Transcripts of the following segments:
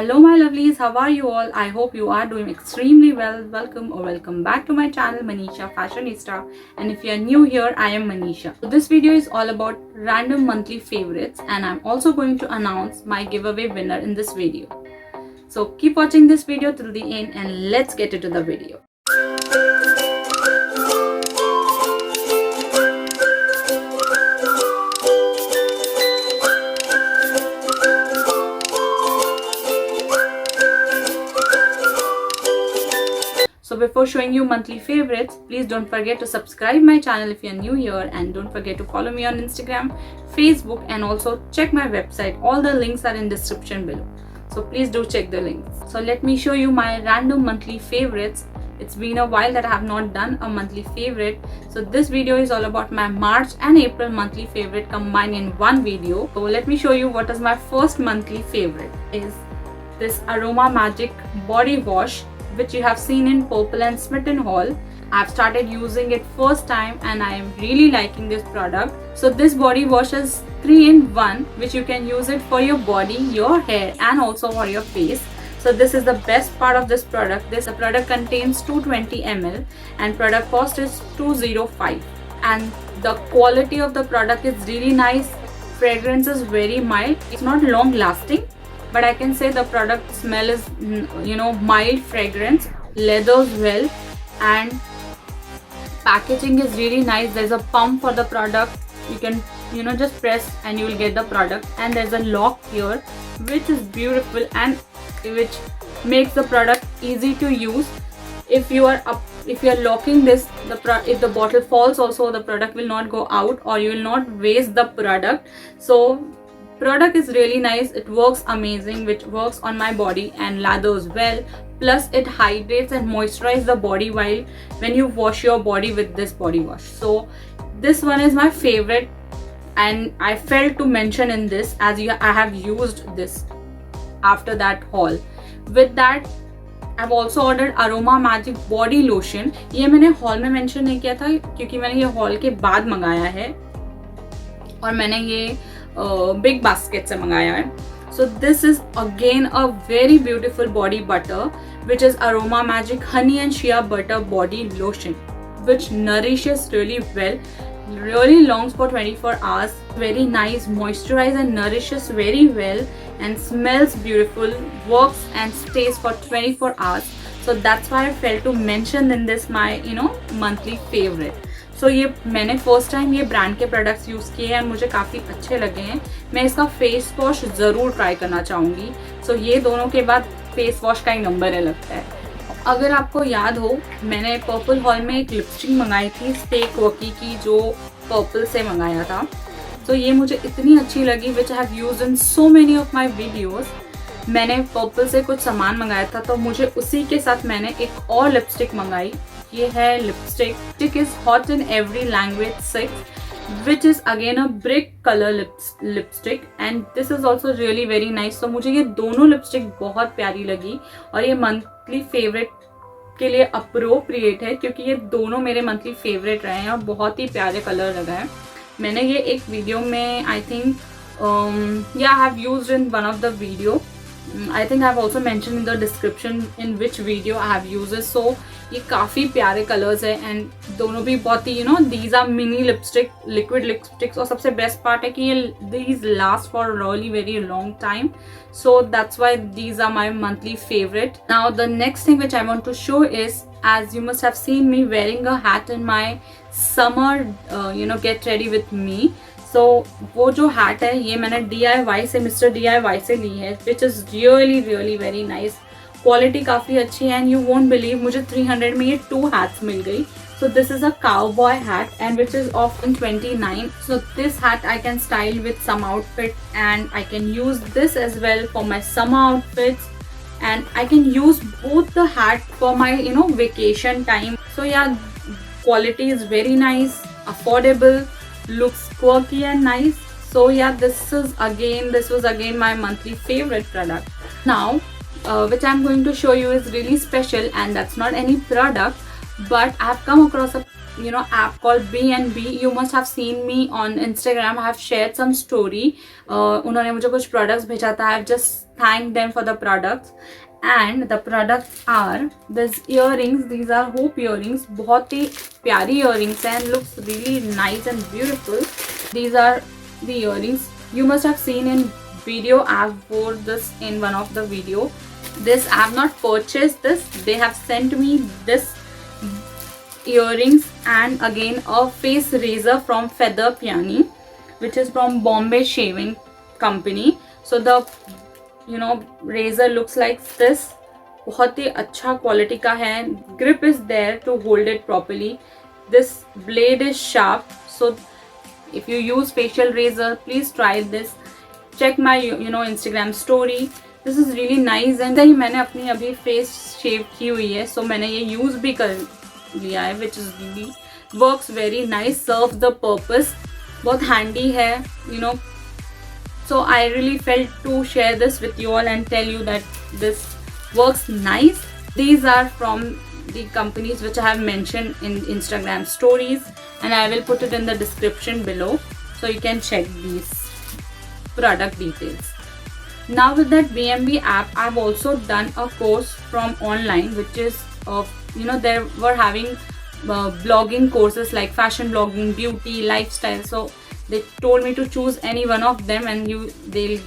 Hello my lovelies, how are you all? I hope you are doing extremely well. Welcome back to my channel Manisha Fashionista, and if you are new here, I am Manisha. So this video is all about random monthly favorites, and I'm also going to announce my giveaway winner in this video. So keep watching this video till the end and let's get into the video. So before showing you monthly favorites, please don't forget to subscribe my channel if you're new here, and don't forget to follow me on Instagram, Facebook, and also check my website. All the links are in description below. So please do check the links. So let me show you my random monthly favorites. It's been a while that I have not done a monthly favorite. So this video is all about my March and April monthly favorite combined in one video. So let me show you what is my first monthly favorite. Is this Aroma Magic body wash, which you have seen in Purple and Smitten haul. I've started using it first time and I am really liking this product. So this body wash is 3-in-1, which you can use it for your body, your hair, and also for your face. So this is the best part of this product. This product contains 220 ml and product cost is 205, and the quality of the product is really nice. Fragrance is very mild. It's not long lasting, but I can say the product smell is mild fragrance, leathers well, and packaging is really nice. There's a pump for the product. You can just press and you will get the product, and there's a lock here which is beautiful and which makes the product easy to use. If you are locking this, if the bottle falls also, the product will not go out or you will not waste the product. So product is really nice. It works amazing, which works on my body and lathers well. Plus it hydrates and moisturizes the body when you wash your body with this body wash. So this one is my favorite, and I felt to mention in this as I have used this after that haul. With that, I've also ordered Aroma Magic body lotion. ये मैंने haul में mention नहीं किया था क्योंकि मैंने ये haul के बाद मंगाया है और मैंने ये बिग बास्केट से मंगाया है. So this is again a very beautiful body butter, which is Aroma Magic Honey and Shea Butter Body Lotion, which nourishes really well, really longs for 24 hours. Very nice, moisturizes and nourishes very well, and smells beautiful, works and stays for 24 hours. So that's why I felt to mention in this my monthly favorite. So ये मैंने first time ये brand के products use किए हैं, मुझे काफ़ी अच्छे लगे हैं. मैं इसका फेस वॉश ज़रूर ट्राई करना चाहूँगी. सो ये दोनों के बाद फेस वॉश का ही नंबर है लगता है. अगर आपको याद हो, मैंने पर्पल हॉल में एक लिपस्टिक मंगाई थी स्टेक वकी की, जो पर्पल से मंगाया था. तो ये मुझे इतनी अच्छी लगी, which I have used in so many of my videos. मैंने पर्पल से कुछ सामान मंगाया था, तो मुझे उसी के साथ मैंने एक और लिपस्टिक मंगाई. ये है lipstick is hot in every language 6, which is again a brick color lipstick, and this is also really very nice. So मुझे ये दोनों लिपस्टिक बहुत प्यारी लगी और ये मंथली फेवरेट के लिए अप्रोप्रिएट है क्योंकि ये दोनों मेरे मंथली फेवरेट रहे हैं और बहुत ही प्यारे कलर लगा है. मैंने ये एक वीडियो में I think I have used in one of the video. I think I've also mentioned in the description in which video I have used it. So ये काफ़ी प्यारे कलर्स है एंड दोनों भी बहुत ही these are mini lipstick, liquid lipsticks. और सबसे best part है कि ये these last for a really very long time. So that's why these are my monthly favorite. Now the next thing which I want to show is, as you must have seen me wearing a hat in my summer get ready with me. So वो जो hat है ये मैंने DIY से Mr. DIY से ली है, which is really really very nice. Quality काफ़ी अच्छी है, and you won't believe मुझे 300 में ये 2 hats मिल गई. So this is a cowboy hat and which is often 29. So this hat I can style with some outfit, and I can use this as well for my summer outfits, and I can use both the hat for my vacation time. So yeah, quality is very nice, affordable, looks quirky and nice. So yeah, this was again my monthly favorite product. Now which I'm going to show you is really special, and that's not any product, but I have come across a app called B&B. You must have seen me on Instagram. I have shared some story. उन्होंने मुझे कुछ products भेजा था. I have just thanked them for the products. And the products are these earrings. These are hoop earrings. बहुत ही प्यारी earrings हैं and looks really nice and beautiful. These are the earrings. You must have seen in video. I have wore this in one of the video. This I have not purchased this. They have sent me this earrings and again a face razor from Feather Piani, which is from Bombay Shaving Company. So the razor looks like this. बहुत ही अच्छा quality का है. Grip is there to hold it properly. This blade is sharp. So if you use facial razor, please try this. Check my Instagram story. This is really nice. And ही मैंने अपनी अभी face shave की हुई है, so मैंने ये use भी कर लिया है, which is really works very nice, serves the purpose. बहुत handy है, so I really felt to share this with you all and tell you that this works nice. These are from the companies which I have mentioned in Instagram stories, and I will put it in the description below so you can check these product details. Now with that B&B app, I've also done a course from online, which is they were having blogging courses like fashion blogging, beauty, lifestyle. So they told me to choose any one of them, and they'll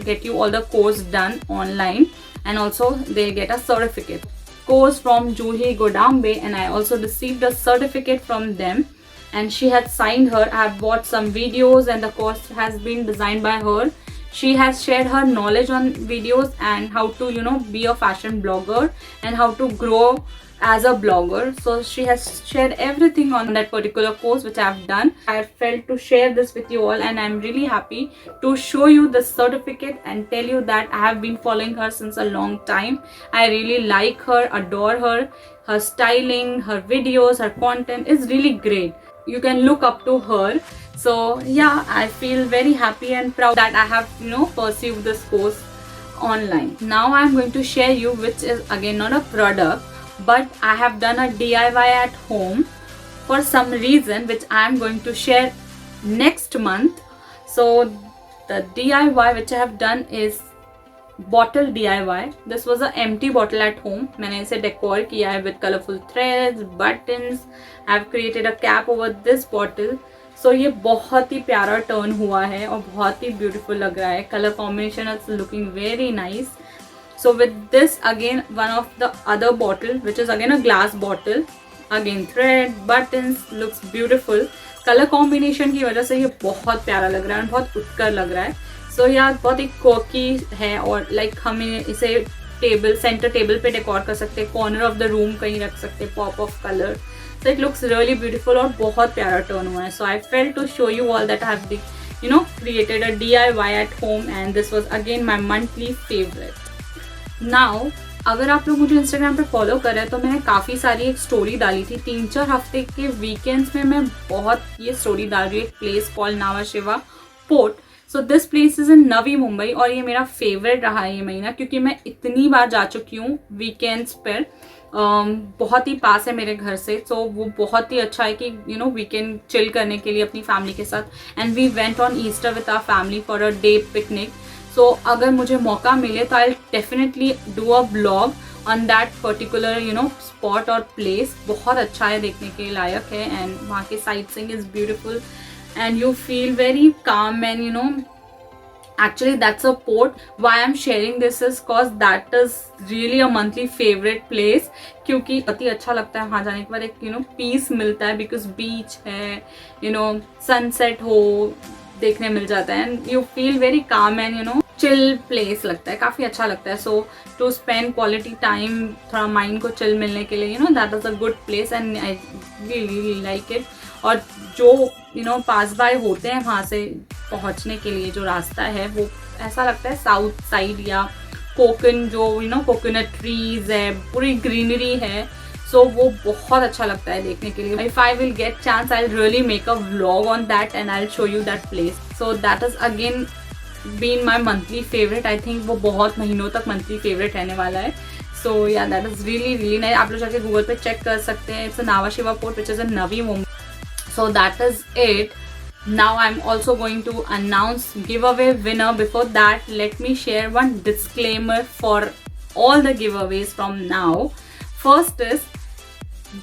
get you all the course done online, and also they'll get a certificate. Course from Juhi Godambe, and I also received a certificate from them, and she had signed her. I have watched some videos and the course has been designed by her. She has shared her knowledge on videos and how to be a fashion blogger and how to grow as a blogger. So she has shared everything on that particular course which I have done. I felt to share this with you all, and I'm really happy to show you the certificate and tell you that I have been following her since a long time. I really like her, adore her. Her styling, her videos, her content is really great. You can look up to her. So yeah, I feel very happy and proud that I have pursued this course online. Now I'm going to share you, which is again not a product, but I have done a DIY at home for some reason, which I am going to share next month. So the DIY which I have done is bottle DIY. This was an empty bottle at home. मैंने इसे decor किया है with colorful threads, buttons. I have created a cap over this bottle. So ये बहुत ही प्यारा turn हुआ है और बहुत ही beautiful लग रहा है. Color combination is looking very nice. So with this, again one of the other bottle, which is again a glass bottle, again thread, buttons, looks beautiful. Color combination की वजह से ये बहुत प्यारा लग रहा है, बहुत उत्कर लग रहा है. So यार बहुत ही quirky है और like हमें इसे सेंटर टेबल पे डेकोर कर सकते हैं, कॉर्नर ऑफ द रूम कहीं रख सकते हैं, pop of colour. So it looks really beautiful और बहुत प्यारा टर्न हुआ है. So I felt to show you all that I have created a DIY at home, and this was again my monthly favorite. Now अगर आप लोग मुझे Instagram पे फॉलो कर रहे हैं तो मैंने काफ़ी सारी एक स्टोरी डाली थी. 3-4 हफ्ते के वीकेंड्स में मैं बहुत ये स्टोरी डाल रही हूँ. एक place called Nhava Sheva port. So this place is in Navi Mumbai और ये मेरा फेवरेट रहा है ये महीना, क्योंकि मैं इतनी बार जा चुकी हूँ वीकेंड्स पर. बहुत ही पास है मेरे घर से, तो वो बहुत ही अच्छा है कि वीकेंड चिल करने के लिए अपनी फैमिली के साथ. And we went on Easter with our family for a day picnic. सो अगर मुझे मौका मिले तो I definitely do a blog on that particular spot और प्लेस. बहुत अच्छा है, देखने के लायक है, एंड वहाँ के sight seeing is beautiful and you feel very calm. And actually that's a port. Why I'm sharing this is cause that is really a monthly favorite place, क्योंकि बहुत ही अच्छा लगता है वहाँ जाने के बाद. एक पीस मिलता है, बिकॉज बीच है, सनसेट हो देखने मिल जाता है, and you feel very calm and chill place लगता है, काफ़ी अच्छा लगता है. सो टू स्पेंड क्वालिटी टाइम, थोड़ा माइंड को चिल मिलने के लिए that is a good place and I really like it. और जो पास बाय होते हैं वहाँ से पहुँचने के लिए जो रास्ता है वो ऐसा लगता है साउथ साइड या कोकन, जो कोकोनट ट्रीज है, पूरी ग्रीनरी है. सो वो बहुत अच्छा लगता है देखने के लिए. If I will get chance I will really make a vlog on that and I will show you that place. So that is again been my monthly favourite. I think वो बहुत महीनों तक मंथली फेवरेट रहने वाला है. So yeah, that is really nice. आप लोग जाके गूगल पे चेक कर सकते हैं. It's a Nhava Sheva Fort which is in Navi Mumbai. So that is it. Now I'm also going to announce giveaway winner. Before that, let me share one disclaimer for all the giveaways from now. First is,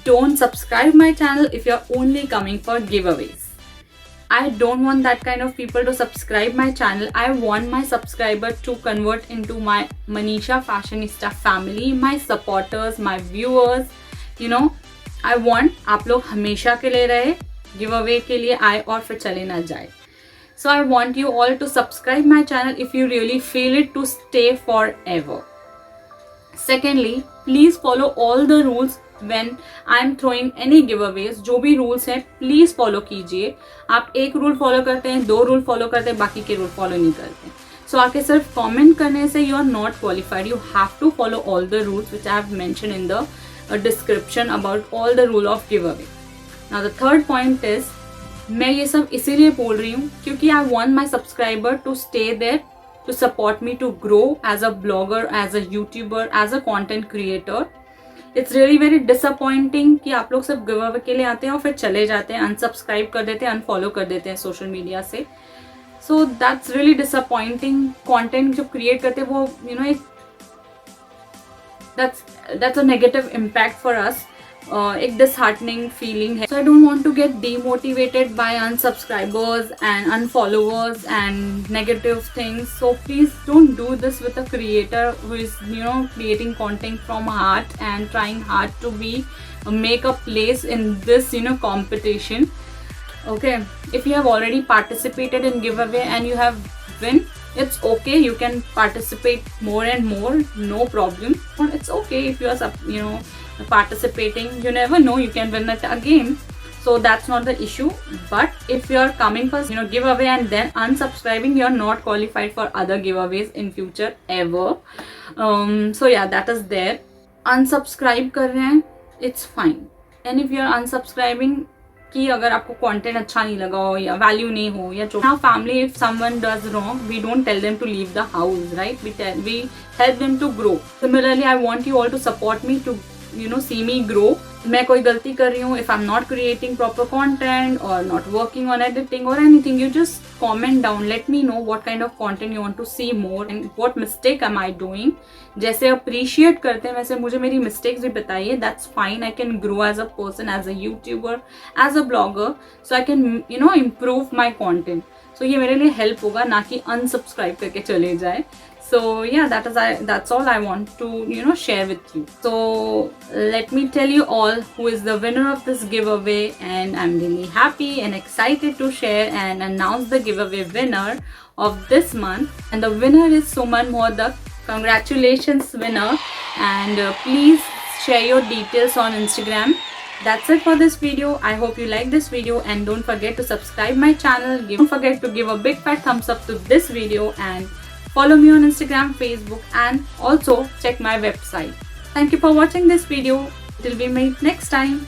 don't subscribe my channel if you're only coming for giveaways. I don't want that kind of people to subscribe my channel. I want my subscriber to convert into my Manisha Fashionista family, my supporters, my viewers. You know, I want आप लोग हमेशा के लिए रहे, giveaway के लिए आए और फिर चले ना जाए. So I want you all to subscribe my channel if you really feel it to stay forever. Secondly, please follow all the rules when I am throwing any giveaways. जो भी rules हैं please follow कीजिए. आप एक rule follow करते हैं, 2 rule follow करते हैं, बाकी के rule follow नहीं करते. So आके सिर्फ comment करने से you are not qualified. You have to follow all the rules which I have mentioned in the description about all the rule of giveaway. Now the third point is, मैं ये सब इसीलिए बोल रही हूँ क्योंकि I want my subscriber to stay there to support me to grow as a blogger, as a YouTuber, as a content creator. It's really very disappointing कि आप लोग सिर्फ गिव के लिए आते हैं और फिर चले जाते हैं, unsubscribe कर देते हैं, unfollow कर देते हैं सोशल मीडिया से. So that's really disappointing. Content जो create करते हैं वो एक that's a negative impact for us. एक disheartening feeling है. So I don't want to get demotivated by unsubscribers and unfollowers and negative things. So please don't do this with a creator who is creating content from heart and trying hard to make a place in this competition. Okay, if you have already participated in giveaway and you have win, it's okay. You can participate more and more, no problem. It's okay if you are participating. You never know, you can win it again. So that's not the issue. But if you are coming for giveaway and then unsubscribing, you are not qualified for other giveaways in future ever. So yeah, that is there. Unsubscribe कर रहे हैं, it's fine. And if you are unsubscribing कि अगर आपको content अच्छा नहीं लगा हो या वैल्यू नहीं हो या जो family, if someone does wrong, we don't tell them to leave the house, right? We help them to grow. Similarly I want you all to support me to see me grow. मैं कोई गलती कर रही हूँ, if I'm not creating proper content or not working on editing or anything, you just comment down, let me know what kind of content you want to see more and what mistake am I doing. जैसे appreciate करते हैं वैसे मुझे मेरी mistakes भी बताइए. That's fine. I can grow as a person, as a YouTuber, as a blogger, so I can improve my content. So ये मेरे लिए help होगा, ना कि unsubscribe करके चले जाए. So yeah, that's all I want to share with you. So let me tell you all who is the winner of this giveaway, and I'm really happy and excited to share and announce the giveaway winner of this month. And the winner is Suman Modak. Congratulations, winner, and please share your details on Instagram. That's it for this video. I hope you like this video and don't forget to subscribe my channel. Don't forget to give a big fat thumbs up to this video and follow me on Instagram, Facebook, and also check my website. Thank you for watching this video. Till we meet next time.